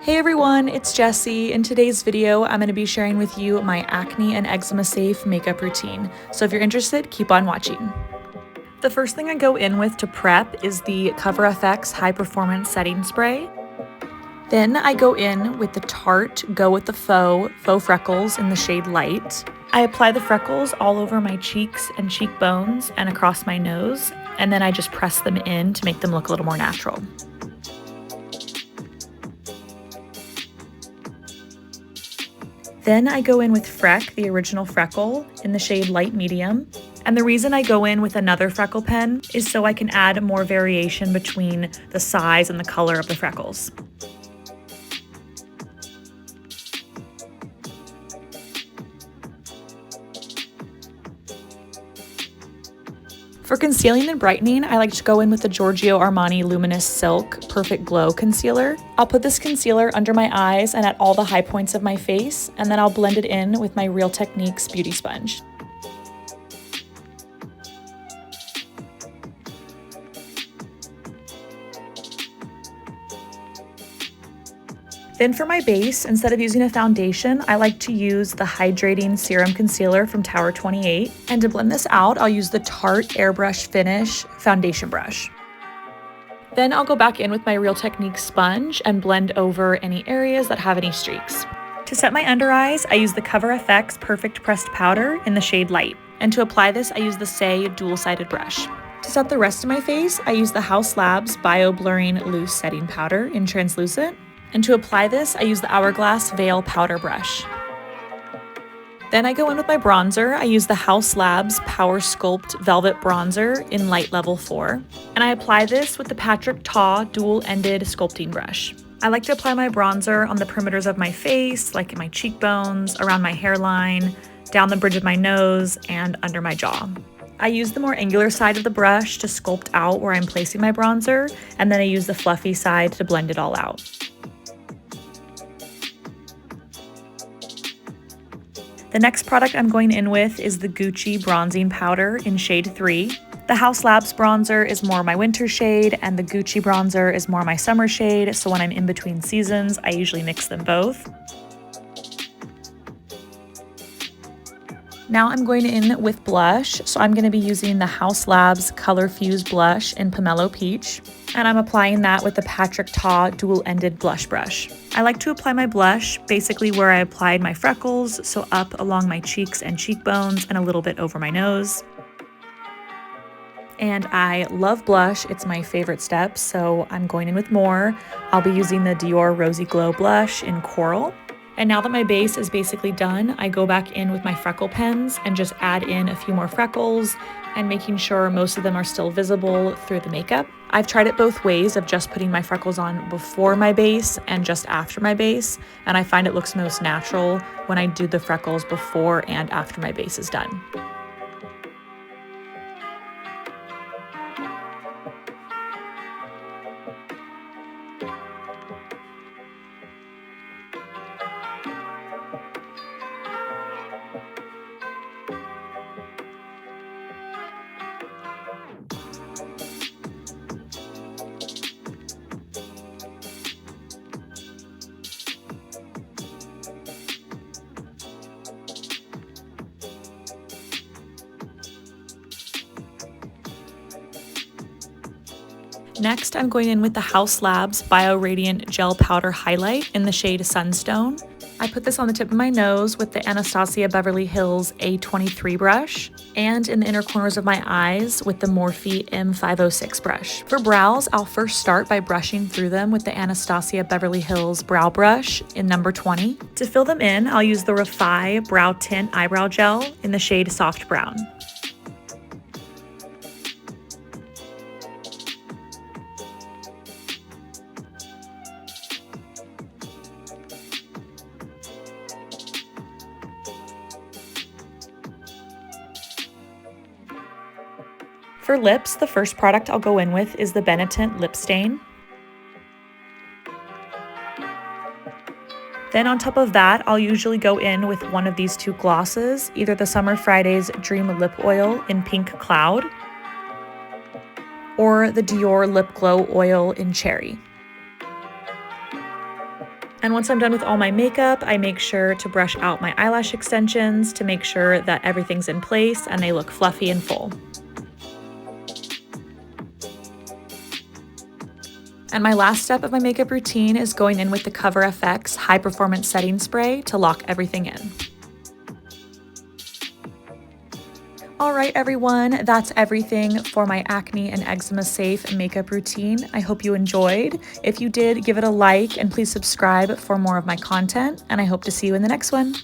Hey everyone, it's Jessie. In today's video, I'm going to be sharing with you my Acne and Eczema Safe makeup routine. So if you're interested, keep on watching. The first thing I go in with to prep is the Cover FX High Performance Setting Spray. Then I go in with the Tarte Go With The Faux Freckles in the shade Light. I apply the freckles all over my cheeks and cheekbones and across my nose, and then I just press them in to make them look a little more natural. Then I go in with Freck, the original Freckle, in the shade Light Medium. And the reason I go in with another freckle pen is so I can add more variation between the size and the color of the freckles. For concealing and brightening, I like to go in with the Giorgio Armani Luminous Silk Perfect Glow Concealer. I'll put this concealer under my eyes and at all the high points of my face, and then I'll blend it in with my Real Techniques Beauty Sponge. Then for my base, instead of using a foundation, I like to use the Hydrating Serum Concealer from Tower 28. And to blend this out, I'll use the Tarte Airbrush Finish Foundation Brush. Then I'll go back in with my Real Techniques sponge and blend over any areas that have any streaks. To set my under eyes, I use the Cover FX Perfect Pressed Powder in the shade Light. And to apply this, I use the Say Dual-Sided Brush. To set the rest of my face, I use the Haus Labs Bio Blurring Loose Setting Powder in Translucent. And to apply this, I use the Hourglass Veil Powder Brush. Then I go in with my bronzer. I use the Haus Labs Power Sculpt Velvet Bronzer in Light Level 4. And I apply this with the Patrick Ta Dual-Ended Sculpting Brush. I like to apply my bronzer on the perimeters of my face, like in my cheekbones, around my hairline, down the bridge of my nose, and under my jaw. I use the more angular side of the brush to sculpt out where I'm placing my bronzer, and then I use the fluffy side to blend it all out. The next product I'm going in with is the Gucci Bronzing Powder in shade 3. The Haus Labs bronzer is more my winter shade, and the Gucci bronzer is more my summer shade, so when I'm in between seasons, I usually mix them both. Now I'm going in with blush, so I'm going to be using the Haus Labs Color Fuse Blush in Pomelo Peach, and I'm applying that with the Patrick Ta Dual-Ended Blush Brush. I like to apply my blush basically where I applied my freckles, so up along my cheeks and cheekbones and a little bit over my nose. And I love blush, it's my favorite step, so I'm going in with more. I'll be using the Dior Rosy Glow Blush in Coral. And now that my base is basically done, I go back in with my freckle pens and just add in a few more freckles and making sure most of them are still visible through the makeup. I've tried it both ways of just putting my freckles on before my base and just after my base, and I find it looks most natural when I do the freckles before and after my base is done. Next, I'm going in with the Haus Labs Bio Radiant Gel Powder Highlight in the shade Sunstone. I put this on the tip of my nose with the Anastasia Beverly Hills A23 brush, and in the inner corners of my eyes with the Morphe M506 brush. For brows, I'll first start by brushing through them with the Anastasia Beverly Hills Brow Brush in number 20. To fill them in, I'll use the Refi Brow Tint Eyebrow Gel in the shade Soft Brown. For lips, the first product I'll go in with is the Benetint Lip Stain. Then on top of that, I'll usually go in with one of these two glosses, either the Summer Fridays Dream Lip Oil in Pink Cloud or the Dior Lip Glow Oil in Cherry. And once I'm done with all my makeup, I make sure to brush out my eyelash extensions to make sure that everything's in place and they look fluffy and full. And my last step of my makeup routine is going in with the Cover FX High Performance Setting Spray to lock everything in. All right, everyone, that's everything for my Acne and Eczema Safe makeup routine. I hope you enjoyed. If you did, give it a like and please subscribe for more of my content, and I hope to see you in the next one.